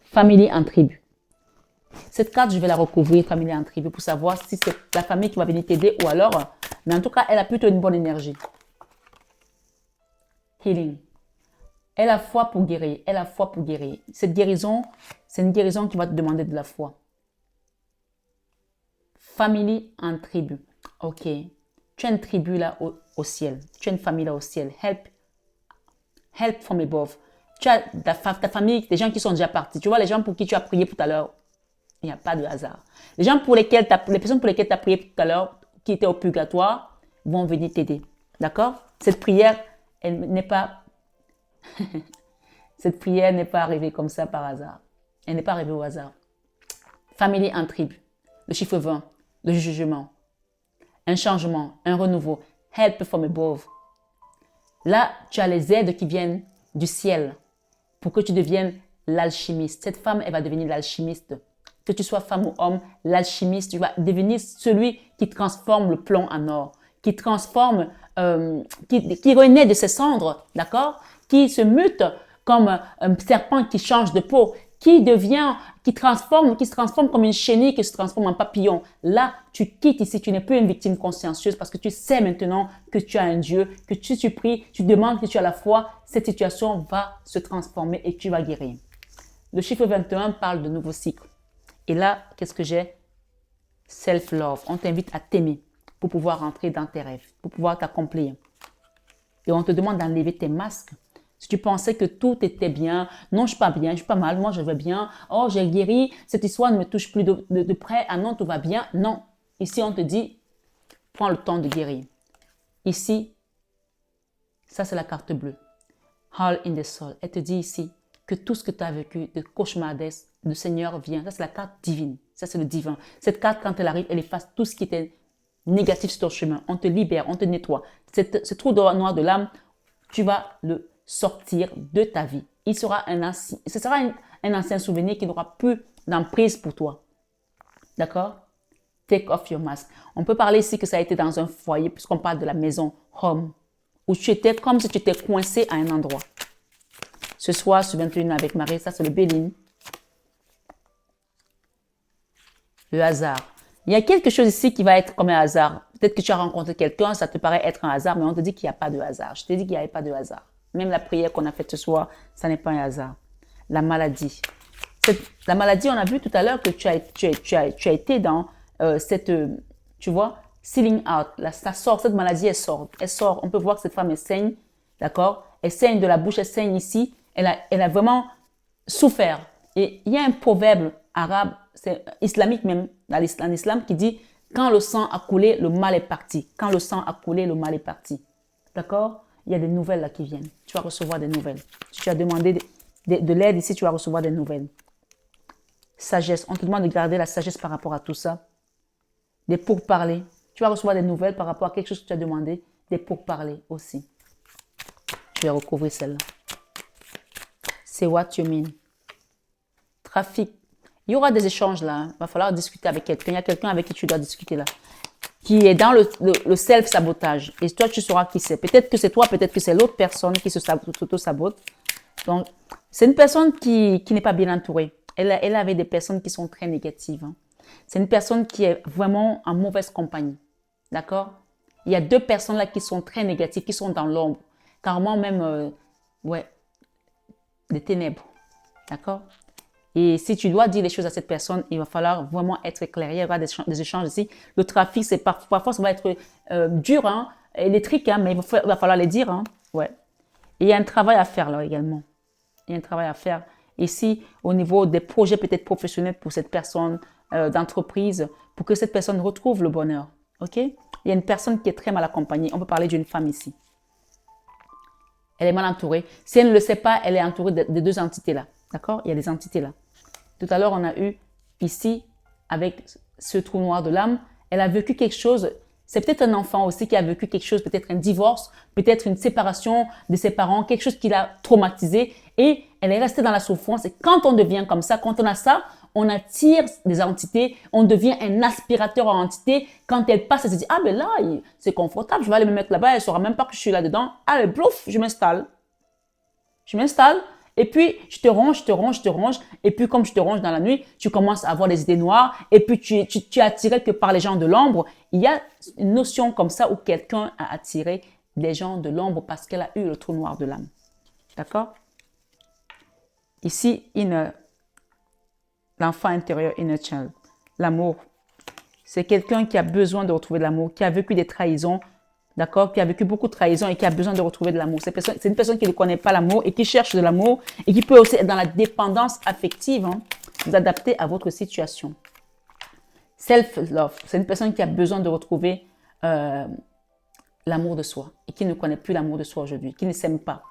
Famille en tribu. Cette carte, je vais la recouvrir, famille en tribu, pour savoir si c'est la famille qui va venir t'aider ou alors, mais en tout cas, elle a plutôt une bonne énergie. Healing. Elle a foi pour guérir, elle a foi pour guérir. Cette guérison, c'est une guérison qui va te demander de la foi. Famille en tribu. Ok. Tu as une tribu là au ciel. Tu as une famille là au ciel. Help from above. Tu as ta famille, des gens qui sont déjà partis. Tu vois, les gens pour qui tu as prié tout à l'heure, il n'y a pas de hasard. Les personnes pour lesquelles tu as prié tout à l'heure, qui étaient au purgatoire, vont venir t'aider. D'accord? Cette prière, elle n'est pas... Cette prière n'est pas arrivée comme ça par hasard. Elle n'est pas arrivée au hasard. Famille en tribu. Le chiffre 20. Le jugement. Un changement. Un renouveau. Help from above. Là, tu as les aides qui viennent du ciel pour que tu deviennes l'alchimiste. Cette femme, elle va devenir l'alchimiste. Que tu sois femme ou homme, l'alchimiste, tu vas devenir celui qui transforme le plomb en or, qui transforme, qui renaît de ses cendres, d'accord? Qui se mute comme un serpent qui change de peau, qui se transforme comme une chenille qui se transforme en papillon. Là, tu quittes ici, tu n'es plus une victime consciencieuse parce que tu sais maintenant que tu as un Dieu, que tu pries, tu demandes, que tu as la foi, cette situation va se transformer et tu vas guérir. Le chiffre 21 parle de nouveau cycle. Et là, qu'est-ce que j'ai? Self-love. On t'invite à t'aimer pour pouvoir rentrer dans tes rêves, pour pouvoir t'accomplir. Et on te demande d'enlever tes masques. Si tu pensais que tout était bien, non, je suis pas bien, je suis pas mal, moi je vais bien, oh, j'ai guéri, cette histoire ne me touche plus de près, ah non, tout va bien. Non, ici on te dit, prends le temps de guérir. Ici, ça c'est la carte bleue. Hole in the soul. Elle te dit ici que tout ce que tu as vécu de cauchemardesque, le Seigneur vient. Ça c'est la carte divine, ça c'est le divin. Cette carte, quand elle arrive, elle efface tout ce qui était négatif sur ton chemin. On te libère, on te nettoie. Ce trou noir de l'âme, tu vas le sortir de ta vie. Ce sera un ancien souvenir qui n'aura plus d'emprise pour toi. D'accord? Take off your mask. On peut parler ici que ça a été dans un foyer, puisqu'on parle de la maison, home, où tu étais comme si tu étais coincé à un endroit. Ce soir, sur 21 avec Marie, ça c'est le Béline. Le hasard. Il y a quelque chose ici qui va être comme un hasard. Peut-être que tu as rencontré quelqu'un, ça te paraît être un hasard, mais on te dit qu'il n'y a pas de hasard. Je t'ai dit qu'il n'y avait pas de hasard. Même la prière qu'on a faite ce soir, ça n'est pas un hasard. La maladie. La maladie, on a vu tout à l'heure que tu as été dans tu vois, sealing out. Là, ça sort, cette maladie, elle sort. Elle sort. On peut voir que cette femme, elle saigne, d'accord? Elle saigne de la bouche, elle saigne ici. Elle a vraiment souffert. Et il y a un proverbe arabe, c'est islamique même, en islam, qui dit « Quand le sang a coulé, le mal est parti. Quand le sang a coulé, le mal est parti. » D'accord? Il y a des nouvelles là qui viennent. Tu vas recevoir des nouvelles. Si tu as demandé de l'aide ici, tu vas recevoir des nouvelles. Sagesse. On te demande de garder la sagesse par rapport à tout ça. Des pourparlers. Tu vas recevoir des nouvelles par rapport à quelque chose que tu as demandé. Des pourparlers aussi. Je vais recouvrir celle-là. C'est what you mean. Trafic. Il y aura des échanges là. Il va falloir discuter avec quelqu'un. Il y a quelqu'un avec qui tu dois discuter là. Qui est dans le self-sabotage. Et toi, tu sauras qui c'est. Peut-être que c'est toi, peut-être que c'est l'autre personne qui s'auto-sabote. Donc, c'est une personne qui n'est pas bien entourée. Elle avait des personnes qui sont très négatives. Hein. C'est une personne qui est vraiment en mauvaise compagnie. D'accord? Il y a deux personnes là qui sont très négatives, qui sont dans l'ombre. Carrément même, des ténèbres. D'accord? Et si tu dois dire les choses à cette personne, il va falloir vraiment être clair. Il y aura des échanges ici. Le trafic, c'est parfois ça va être dur, hein, électrique, hein, mais il va falloir les dire. Hein. Ouais. Et il y a un travail à faire là également. Il y a un travail à faire ici au niveau des projets peut-être professionnels pour cette personne d'entreprise, pour que cette personne retrouve le bonheur. Ok? Il y a une personne qui est très mal accompagnée. On peut parler d'une femme ici. Elle est mal entourée. Si elle ne le sait pas, elle est entourée de deux entités là. D'accord? Il y a des entités là. Tout à l'heure, on a eu ici, avec ce trou noir de l'âme, elle a vécu quelque chose. C'est peut-être un enfant aussi qui a vécu quelque chose, peut-être un divorce, peut-être une séparation de ses parents, quelque chose qui l'a traumatisé. Et elle est restée dans la souffrance. Et quand on devient comme ça, quand on a ça, on attire des entités, on devient un aspirateur en entité. Quand elle passe, elle se dit, ah ben là, c'est confortable, je vais aller me mettre là-bas, elle ne saura même pas que je suis là-dedans. Allez, plouf, je m'installe. Je m'installe et puis je te ronge, je te ronge, je te ronge. Et puis comme je te ronge dans la nuit, tu commences à avoir des idées noires et puis tu es attiré que par les gens de l'ombre. Il y a une notion comme ça où quelqu'un a attiré des gens de l'ombre parce qu'elle a eu le trou noir de l'âme. D'accord? Ici, l'enfant intérieur, inner child, l'amour. C'est quelqu'un qui a besoin de retrouver de l'amour, qui a vécu des trahisons, d'accord, qui a vécu beaucoup de trahisons et qui a besoin de retrouver de l'amour. C'est une personne qui ne connaît pas l'amour et qui cherche de l'amour et qui peut aussi être dans la dépendance affective, hein, vous adapter à votre situation. Self-love, c'est une personne qui a besoin de retrouver l'amour de soi et qui ne connaît plus l'amour de soi aujourd'hui, qui ne s'aime pas,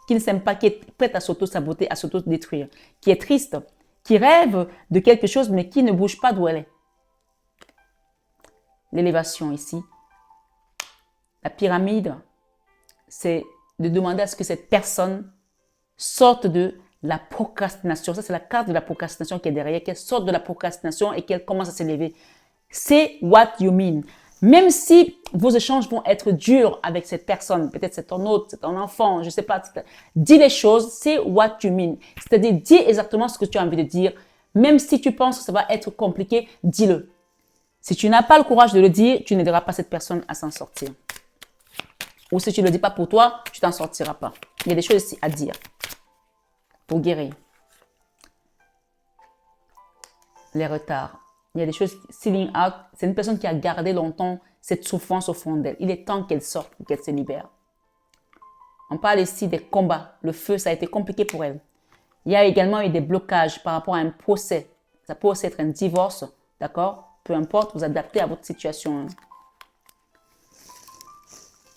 qui est prête à s'auto-saboter, à s'auto-détruire, qui est triste, qui rêve de quelque chose mais qui ne bouge pas d'où elle est. L'élévation ici. La pyramide, c'est de demander à ce que cette personne sorte de la procrastination. Ça, c'est la carte de la procrastination qui est derrière, qu'elle sorte de la procrastination et qu'elle commence à s'élever. C'est what you mean. Même si vos échanges vont être durs avec cette personne, peut-être c'est ton autre, c'est ton enfant, je ne sais pas, dis les choses, c'est what you mean. C'est-à-dire, dis exactement ce que tu as envie de dire. Même si tu penses que ça va être compliqué, dis-le. Si tu n'as pas le courage de le dire, tu n'aideras pas cette personne à s'en sortir. Ou si tu ne le dis pas pour toi, tu t'en sortiras pas. Il y a des choses ici à dire pour guérir. Les retards. Il y a des choses, sealing out, c'est une personne qui a gardé longtemps cette souffrance au fond d'elle. Il est temps qu'elle sorte, qu'elle se libère. On parle ici des combats. Le feu, ça a été compliqué pour elle. Il y a également eu des blocages par rapport à un procès. Ça peut aussi être un divorce, d'accord? Peu importe, vous adaptez à votre situation.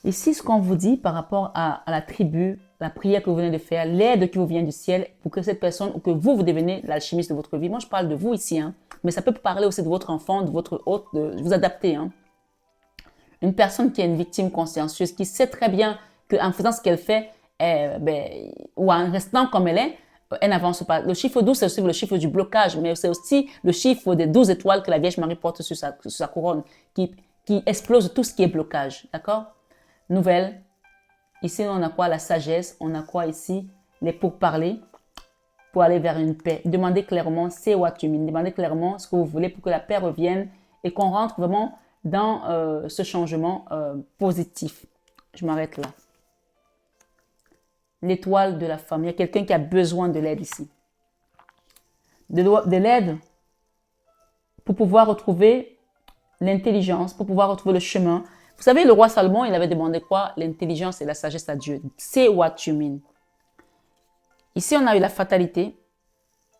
Ici, ce qu'on vous dit par rapport à la tribu, la prière que vous venez de faire, l'aide qui vous vient du ciel pour que cette personne ou que vous deveniez l'alchimiste de votre vie. Moi, je parle de vous ici, hein, mais ça peut parler aussi de votre enfant, de votre hôte, de vous adapter. Hein. Une personne qui est une victime consciencieuse, qui sait très bien qu'en faisant ce qu'elle fait, ou en restant comme elle n'avance pas. Le chiffre 12, c'est aussi le chiffre du blocage, mais c'est aussi le chiffre des 12 étoiles que la Vierge Marie porte sur sa couronne, qui explose tout ce qui est blocage. D'accord? Nouvelle. Ici, on a quoi? La sagesse. On a quoi ici? Les pourparlers pour aller vers une paix. Demandez clairement, c'est what you mean. Demandez clairement ce que vous voulez pour que la paix revienne et qu'on rentre vraiment dans ce changement positif. Je m'arrête là. L'étoile de la femme. Il y a quelqu'un qui a besoin de l'aide ici. De l'aide pour pouvoir retrouver l'intelligence, pour pouvoir retrouver le chemin. Vous savez, le roi Salomon, il avait demandé quoi? L'intelligence et la sagesse à Dieu. Say what you mean. Ici, on a eu la fatalité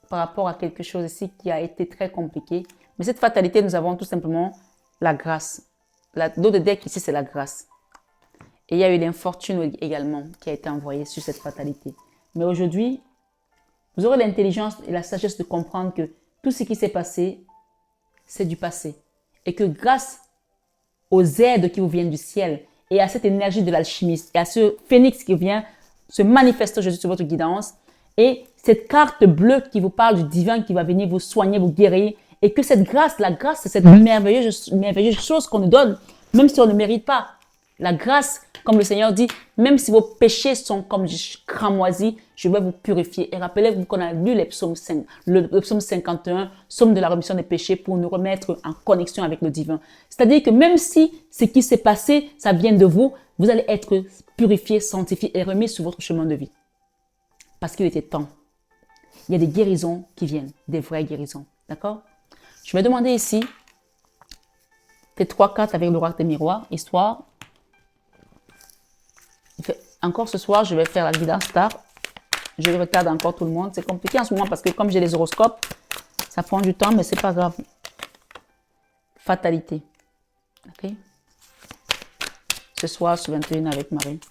par rapport à quelque chose ici qui a été très compliqué. Mais cette fatalité, nous avons tout simplement la grâce. L'eau de deck ici, c'est la grâce. Et il y a eu l'infortune également qui a été envoyée sur cette fatalité. Mais aujourd'hui, vous aurez l'intelligence et la sagesse de comprendre que tout ce qui s'est passé, c'est du passé. Et que grâce aux aides qui vous viennent du ciel et à cette énergie de l'alchimiste et à ce phénix qui vient se manifester aujourd'hui sur votre guidance et cette carte bleue qui vous parle du divin qui va venir vous soigner, vous guérir et que cette grâce, la grâce, c'est cette merveilleuse chose qu'on nous donne, même si on ne mérite pas. La grâce, comme le Seigneur dit, même si vos péchés sont comme du cramoisi, je vais vous purifier. Et rappelez-vous qu'on a lu les psaumes 5, le psaume 51, psaume de la rémission des péchés pour nous remettre en connexion avec le divin. C'est-à-dire que même si ce qui s'est passé, ça vient de vous, vous allez être purifié, sanctifié et remis sur votre chemin de vie. Parce qu'il était temps. Il y a des guérisons qui viennent, des vraies guérisons. D'accord? Je vais demander ici, les 3 cartes avec l'oracle des miroirs, histoire. Encore ce soir, je vais faire la guidance star. Je retarde encore tout le monde. C'est compliqué en ce moment parce que comme j'ai les horoscopes, ça prend du temps, mais c'est pas grave. Fatalité. Ok? Ce soir, sur 21 avec Marie.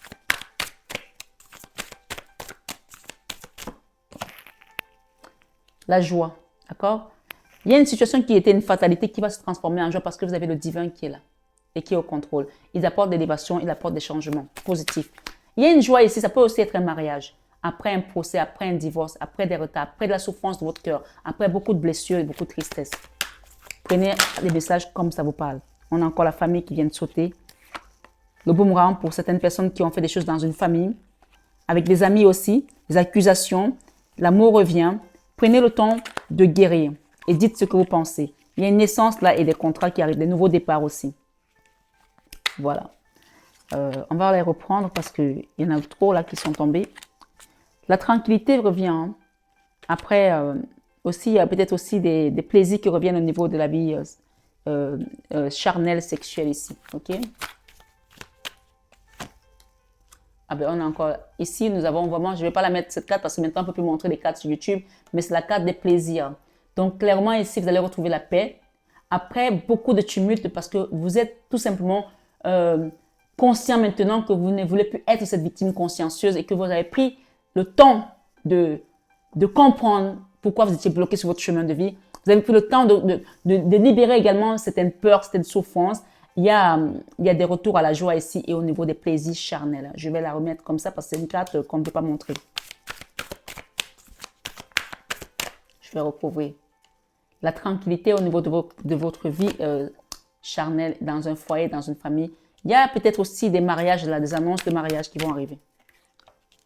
La joie. D'accord? Il y a une situation qui était une fatalité qui va se transformer en joie parce que vous avez le divin qui est là et qui est au contrôle. Il apporte des élévations, il apporte des changements positifs. Il y a une joie ici, ça peut aussi être un mariage. après un procès, après un divorce, après des retards, après de la souffrance de votre cœur, après beaucoup de blessures et beaucoup de tristesse. Prenez les messages comme ça vous parle. On a encore la famille qui vient de sauter. Le boomerang pour certaines personnes qui ont fait des choses dans une famille, avec des amis aussi, des accusations, l'amour revient. Prenez le temps de guérir et dites ce que vous pensez. Il y a une naissance là et des contrats qui arrivent, des nouveaux départs aussi. Voilà. On va les reprendre parce qu'il y en a trop là qui sont tombés. La tranquillité revient. Hein. Après, aussi, il y a peut-être aussi des plaisirs qui reviennent au niveau de la vie charnelle, sexuelle ici. Ok? Ah ben, on a encore, ici, nous avons vraiment, je ne vais pas la mettre cette carte parce que maintenant, on ne peut plus montrer les cartes sur YouTube, mais c'est la carte des plaisirs. Donc, clairement, ici, vous allez retrouver la paix. Après, beaucoup de tumulte parce que vous êtes tout simplement conscient maintenant que vous ne voulez plus être cette victime consciencieuse et que vous avez pris le temps de comprendre pourquoi vous étiez bloqué sur votre chemin de vie. Vous avez pris le temps de libérer également certaines peurs, certaines souffrances. Il y a des retours à la joie ici et au niveau des plaisirs charnels. Je vais la remettre comme ça parce que c'est une carte qu'on ne peut pas montrer. Je vais recouvrir. La tranquillité au niveau de votre vie charnelle dans un foyer, dans une famille. Il y a peut-être aussi des mariages, là, des annonces de mariage qui vont arriver.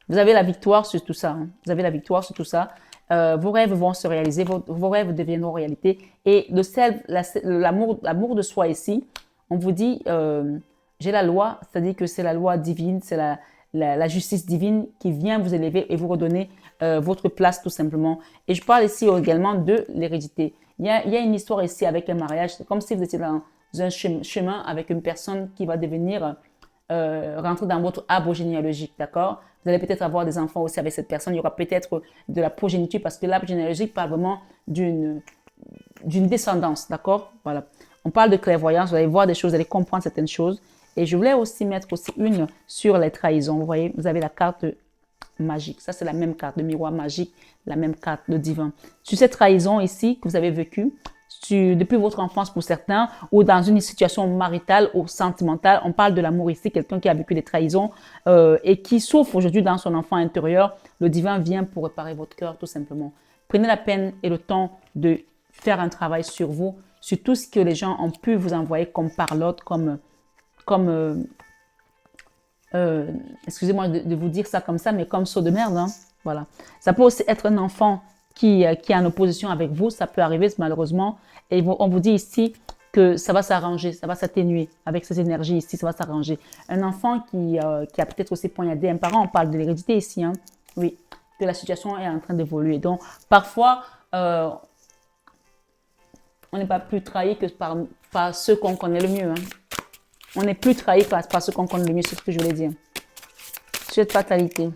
Vous avez la victoire sur tout ça. Hein. Vous avez la victoire sur tout ça. Vos rêves vont se réaliser, vos rêves deviendront réalité. Et l'amour de soi ici, on vous dit, j'ai la loi, c'est-à-dire que c'est la loi divine, c'est la justice divine qui vient vous élever et vous redonner votre place tout simplement. Et je parle ici également de l'hérédité. Il y a une histoire ici avec un mariage, c'est comme si vous étiez dans un chemin avec une personne qui va devenir, rentrer dans votre arbre généalogique, d'accord? Vous allez peut-être avoir des enfants aussi avec cette personne, il y aura peut-être de la progéniture parce que l'arbre généalogique parle vraiment d'une descendance, d'accord? Voilà. On parle de clairvoyance, vous allez voir des choses, vous allez comprendre certaines choses. Et je voulais aussi mettre aussi une sur les trahisons. Vous voyez, vous avez la carte magique. Ça, c'est la même carte, le miroir magique, la même carte, le divin. Sur cette trahison ici que vous avez vécue, depuis votre enfance pour certains, ou dans une situation maritale ou sentimentale, on parle de l'amour ici, quelqu'un qui a vécu des trahisons et qui souffre aujourd'hui dans son enfant intérieur. Le divin vient pour réparer votre cœur, tout simplement. Prenez la peine et le temps de faire un travail sur vous, sur tout ce que les gens ont pu vous envoyer comme parlotte, excusez-moi de vous dire ça comme ça, mais comme saut de merde. Hein. Voilà. Ça peut aussi être un enfant qui est en opposition avec vous, ça peut arriver malheureusement. Et on vous dit ici que ça va s'arranger, ça va s'atténuer avec ces énergies ici, ça va s'arranger. Un enfant qui a peut-être aussi poignardé un parent, on parle de l'hérédité ici. Hein. Oui, que la situation est en train d'évoluer. Donc, parfois, on n'est pas plus trahi que par ceux qu'on connaît le mieux. Hein. On n'est plus trahi par ceux qu'on connaît le mieux, c'est ce que je voulais dire. Cette fatalité.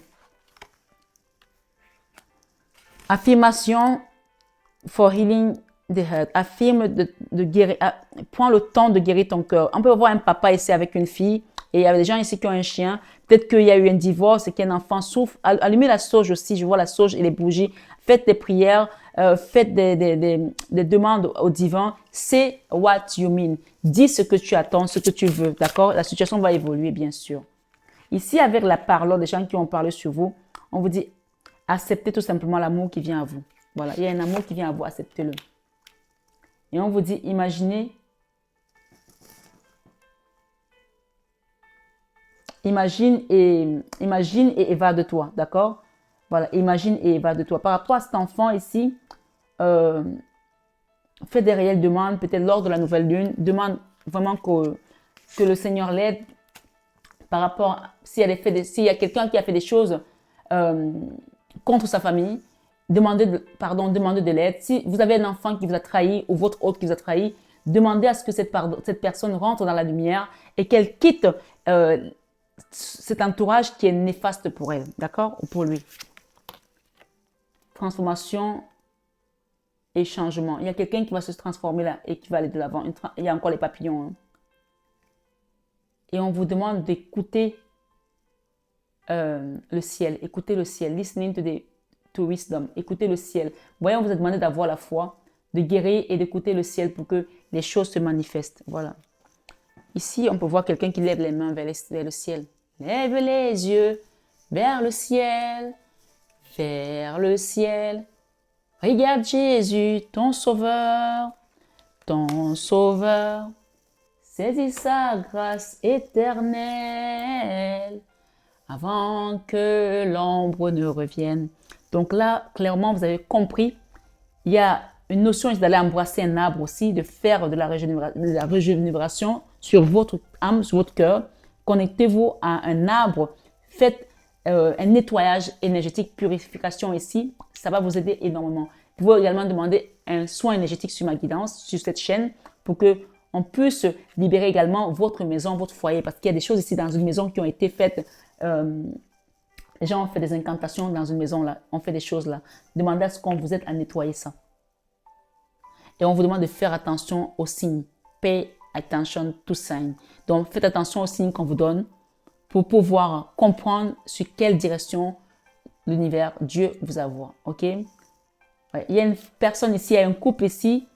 Affirmation for healing the heart. Affirme de guérir. Prends le temps de guérir ton cœur. On peut voir un papa ici avec une fille et il y a des gens ici qui ont un chien. Peut-être qu'il y a eu un divorce et qu'un enfant souffre. Allumez la sauge aussi. Je vois la sauge et les bougies. Faites des prières. Faites des demandes au divin. Say what you mean. Dis ce que tu attends, ce que tu veux. D'accord? La situation va évoluer, bien sûr. Ici, avec la parole des gens qui ont parlé sur vous, on vous dit acceptez tout simplement l'amour qui vient à vous. Voilà, il y a un amour qui vient à vous, acceptez-le. Et on vous dit, imagine et évade-toi, d'accord? Voilà, imagine et évade-toi. Par rapport à cet enfant ici, fais des réelles demandes, peut-être lors de la nouvelle lune, demande vraiment que le Seigneur l'aide par rapport, s'il y a quelqu'un qui a fait des choses contre sa famille, demandez de l'aide. Si vous avez un enfant qui vous a trahi ou votre hôte qui vous a trahi, demandez à ce que cette personne rentre dans la lumière et qu'elle quitte cet entourage qui est néfaste pour elle, d'accord? Ou pour lui. Transformation et changement. Il y a quelqu'un qui va se transformer là et qui va aller de l'avant. Il y a encore les papillons. Hein. Et on vous demande d'écouter le ciel. Écoutez le ciel. Listening to wisdom. Écoutez le ciel. Voyez, on vous a demandé d'avoir la foi, de guérir et d'écouter le ciel pour que les choses se manifestent. Voilà. Ici, on peut voir quelqu'un qui lève les mains vers le ciel. Lève les yeux vers le ciel. vers le ciel. Regarde Jésus, ton sauveur, saisis sa grâce éternelle avant que l'ombre ne revienne. Donc là, clairement, vous avez compris, il y a une notion d'aller embrasser un arbre aussi, de faire de la régénération sur votre âme, sur votre cœur. Connectez-vous à un arbre, faites un nettoyage énergétique, purification ici, ça va vous aider énormément. Vous pouvez également demander un soin énergétique sur ma guidance, sur cette chaîne, pour que on puisse libérer également votre maison, votre foyer, parce qu'il y a des choses ici dans une maison qui ont été faites. Les gens ont fait des incantations dans une maison là, on fait des choses là. Demandez à ce qu'on vous aide à nettoyer ça. Et on vous demande de faire attention aux signes. Pay attention to signs. Donc, faites attention aux signes qu'on vous donne pour pouvoir comprendre sur quelle direction l'univers, Dieu vous envoie. OK? Ouais. Il y a une personne ici, il y a un couple ici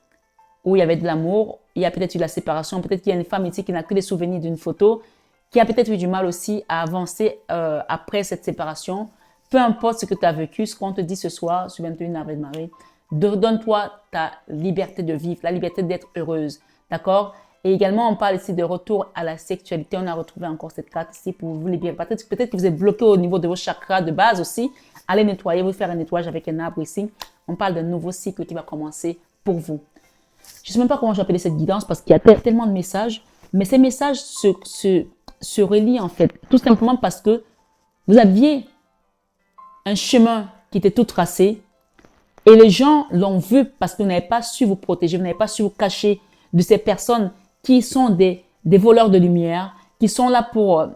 où il y avait de l'amour, il y a peut-être eu la séparation, peut-être qu'il y a une femme ici qui n'a que des souvenirs d'une photo, qui a peut-être eu du mal aussi à avancer après cette séparation. Peu importe ce que tu as vécu, ce qu'on te dit ce soir sur 21 avril Marie, donne-toi ta liberté de vivre, la liberté d'être heureuse. D'accord? Et également, on parle ici de retour à la sexualité. On a retrouvé encore cette carte ici pour vous libérer. Peut-être que vous êtes bloqué au niveau de vos chakras de base aussi. Allez nettoyer, vous faire un nettoyage avec un arbre ici. On parle d'un nouveau cycle qui va commencer pour vous. Je ne sais même pas comment j'appelle cette guidance parce qu'il y a tellement de messages. Mais ces messages se relient en fait. Tout simplement parce que vous aviez un chemin qui était tout tracé. Et les gens l'ont vu parce que vous n'avez pas su vous protéger, vous n'avez pas su vous cacher de ces personnes qui sont des voleurs de lumière, qui sont là pour...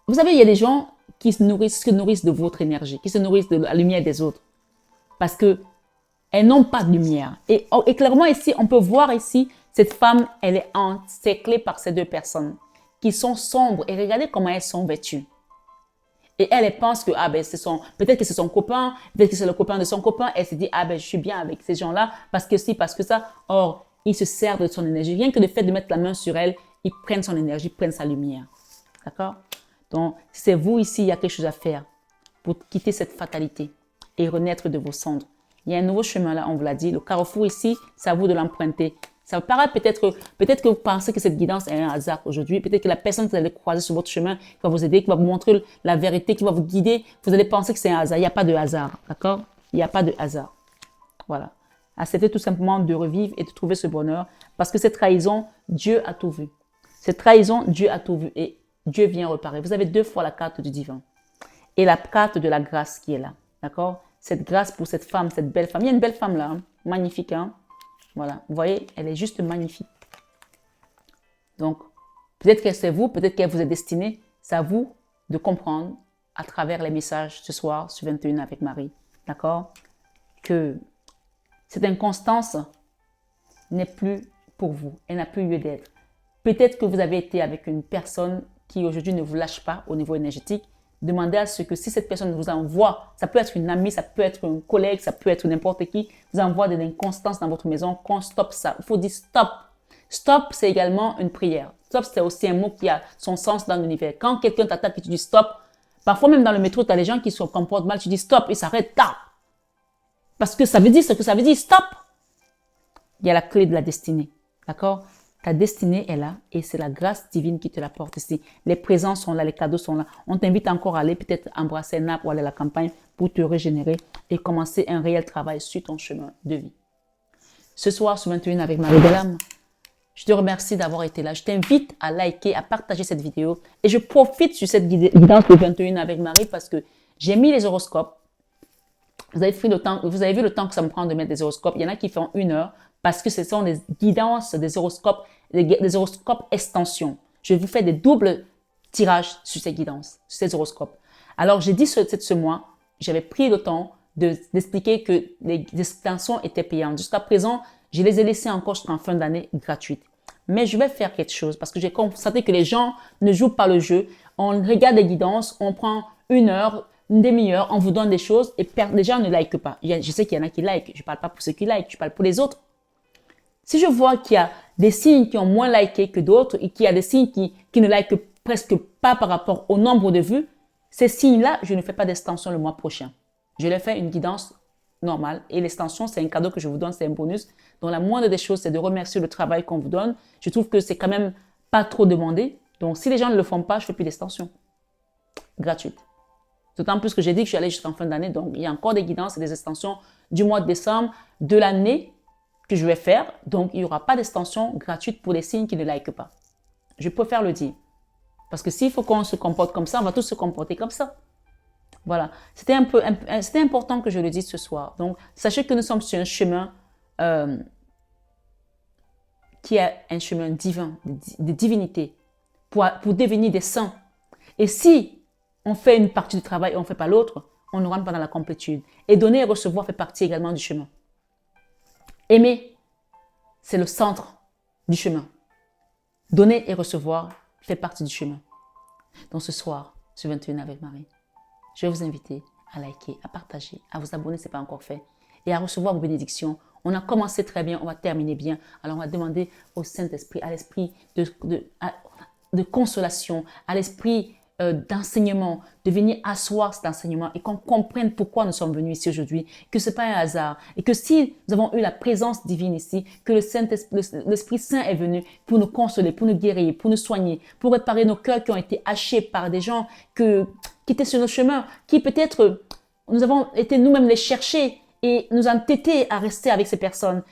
Vous savez, il y a des gens qui se nourrissent de votre énergie, qui se nourrissent de la lumière des autres. Parce que elles n'ont pas de lumière. Et clairement ici, on peut voir ici, cette femme, elle est encerclée par ces deux personnes qui sont sombres. Et regardez comment elles sont vêtues. Et elle pense que, peut-être que c'est son copain, peut-être que c'est le copain de son copain. Elle se dit, je suis bien avec ces gens-là, parce que si, parce que ça. Or, ils se servent de son énergie. Rien que le fait de mettre la main sur elle, ils prennent son énergie, prennent sa lumière. D'accord? Donc, si c'est vous ici, il y a quelque chose à faire pour quitter cette fatalité et renaître de vos cendres. Il y a un nouveau chemin là, on vous l'a dit. Le carrefour ici, c'est à vous de l'emprunter. Ça vous paraît peut-être que vous pensez que cette guidance est un hasard aujourd'hui. Peut-être que la personne que vous allez croiser sur votre chemin, qui va vous aider, qui va vous montrer la vérité, qui va vous guider, vous allez penser que c'est un hasard. Il n'y a pas de hasard, d'accord? Il n'y a pas de hasard. Voilà. Acceptez tout simplement de revivre et de trouver ce bonheur. Parce que cette trahison, Dieu a tout vu. Cette trahison, Dieu a tout vu et Dieu vient réparer. Vous avez deux fois la carte du divin et la carte de la grâce qui est là, d'accord? Cette grâce pour cette femme, cette belle femme. Il y a une belle femme là, hein? Magnifique, hein? Voilà, vous voyez, elle est juste magnifique. Donc, peut-être que c'est vous, peut-être qu'elle vous est destinée. C'est à vous de comprendre à travers les messages ce soir sur 21 avec Marie. D'accord? Que cette inconstance n'est plus pour vous. Elle n'a plus lieu d'être. Peut-être que vous avez été avec une personne qui aujourd'hui ne vous lâche pas au niveau énergétique. Demandez à ce que si cette personne vous envoie, ça peut être une amie, ça peut être un collègue, ça peut être n'importe qui, vous envoie de l'inconstance dans votre maison, qu'on stoppe ça. Il faut dire stop. Stop, c'est également une prière. Stop, c'est aussi un mot qui a son sens dans l'univers. Quand quelqu'un t'attaque et tu dis stop, parfois même dans le métro, tu as des gens qui se comportent mal, tu dis stop, ils s'arrêtent, tap. Parce que ça veut dire ce que ça veut dire, stop. Il y a la clé de la destinée. D'accord? Ta destinée est là et c'est la grâce divine qui te la porte ici. Les présents sont là, les cadeaux sont là. On t'invite encore à aller peut-être embrasser un arbre ou aller à la campagne pour te régénérer et commencer un réel travail sur ton chemin de vie. Ce soir, sur 21 avec Marie Delam, je te remercie d'avoir été là. Je t'invite à liker, à partager cette vidéo et je profite sur cette guidance de 21 avec Marie parce que j'ai mis les horoscopes. Vous avez vu le temps que ça me prend de mettre des horoscopes. Il y en a qui font 1 heure parce que ce sont des guidances des horoscopes extension. Je vous fais des doubles tirages sur ces guidances, sur ces horoscopes. Alors, j'ai dit ce mois, j'avais pris le temps d'expliquer que les extensions étaient payantes. Jusqu'à présent, je les ai laissées encore jusqu'en fin d'année gratuites. Mais je vais faire quelque chose parce que j'ai constaté que les gens ne jouent pas le jeu. On regarde les guidances, on prend 1 heure, une demi-heure, on vous donne des choses et les gens ne likent pas. Je sais qu'il y en a qui likent. Je ne parle pas pour ceux qui likent, je parle pour les autres. Si je vois qu'il y a des signes qui ont moins liké que d'autres et qu'il y a des signes qui ne likent presque pas par rapport au nombre de vues, Ces signes-là, je ne fais pas d'extension le mois prochain. Je les fais une guidance normale. Et l'extension, c'est un cadeau que je vous donne, c'est un bonus. Donc, la moindre des choses, c'est de remercier le travail qu'on vous donne. Je trouve que c'est quand même pas trop demandé. Donc, si les gens ne le font pas, je ne fais plus d'extension gratuite. D'autant plus que j'ai dit que je suis allée jusqu'en fin d'année. Donc, il y a encore des guidances et des extensions du mois de décembre de l'année que je vais faire. Donc, il n'y aura pas d'extension gratuite pour les signes qui ne likent pas. Je préfère le dire. Parce que s'il faut qu'on se comporte comme ça, on va tous se comporter comme ça. Voilà. C'était important que je le dise ce soir. Donc, sachez que nous sommes sur un chemin qui est un chemin divin, de divinité, pour devenir des saints. Et si on fait une partie du travail et on ne fait pas l'autre, on ne rentre pas dans la complétude. Et donner et recevoir fait partie également du chemin. Aimer, c'est le centre du chemin. Donner et recevoir fait partie du chemin. Donc ce soir, sur 21 avec Marie, je vais vous inviter à liker, à partager, à vous abonner si ce n'est pas encore fait et à recevoir vos bénédictions. On a commencé très bien, on va terminer bien. Alors on va demander au Saint-Esprit, à l'esprit de consolation, à l'esprit d'enseignement, de venir asseoir cet enseignement et qu'on comprenne pourquoi nous sommes venus ici aujourd'hui, que ce n'est pas un hasard et que si nous avons eu la présence divine ici, que l'Esprit Saint est venu pour nous consoler, pour nous guérir, pour nous soigner, pour réparer nos cœurs qui ont été hachés par des gens qui étaient sur nos chemins, qui peut-être nous avons été nous-mêmes les chercher et nous entêtés à rester avec ces personnes,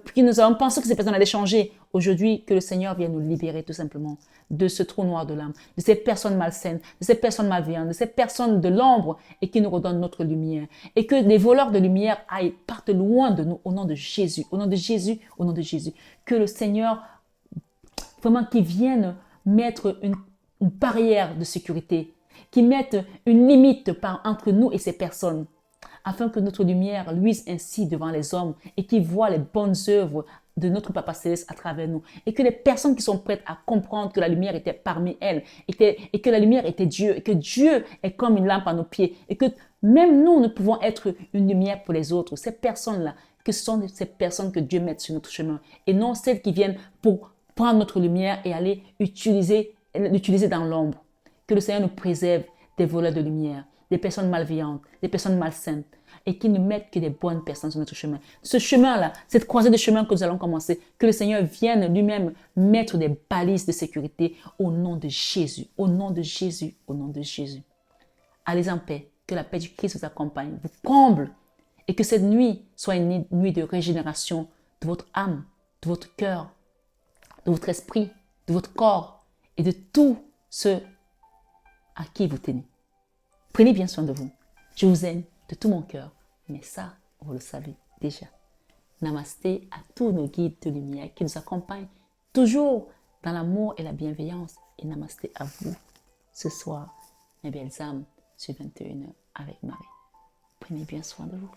puis nous avons pensé que ces personnes allaient changer. Aujourd'hui, que le Seigneur vienne nous libérer tout simplement de ce trou noir de l'âme, de ces personnes malsaines, de ces personnes malveillantes, de ces personnes de l'ombre et qui nous redonnent notre lumière. Et que les voleurs de lumière partent loin de nous au nom de Jésus, au nom de Jésus, au nom de Jésus. Que le Seigneur, vraiment, qui vienne mettre une barrière de sécurité, qui mette une limite entre nous et ces personnes, afin que notre lumière luise ainsi devant les hommes et qu'ils voient les bonnes œuvres de notre Papa Céleste à travers nous. Et que les personnes qui sont prêtes à comprendre que la lumière était parmi elles et que la lumière était Dieu et que Dieu est comme une lampe à nos pieds et que même nous pouvons être une lumière pour les autres. Ces personnes-là, que ce sont ces personnes que Dieu met sur notre chemin et non celles qui viennent pour prendre notre lumière et aller l'utiliser dans l'ombre. Que le Seigneur nous préserve des voleurs de lumière, des personnes malveillantes, des personnes malsaines, et qu'il ne mette que des bonnes personnes sur notre chemin. Ce chemin-là, cette croisée de chemin que nous allons commencer, que le Seigneur vienne lui-même mettre des balises de sécurité au nom de Jésus, au nom de Jésus, au nom de Jésus. Allez en paix, que la paix du Christ vous accompagne, vous comble, et que cette nuit soit une nuit de régénération de votre âme, de votre cœur, de votre esprit, de votre corps et de tout ce à qui vous tenez. Prenez bien soin de vous. Je vous aime de tout mon cœur, mais ça, vous le savez déjà. Namasté à tous nos guides de lumière qui nous accompagnent toujours dans l'amour et la bienveillance. Et namasté à vous ce soir, mes belles âmes, sur 21h avec Marie. Prenez bien soin de vous.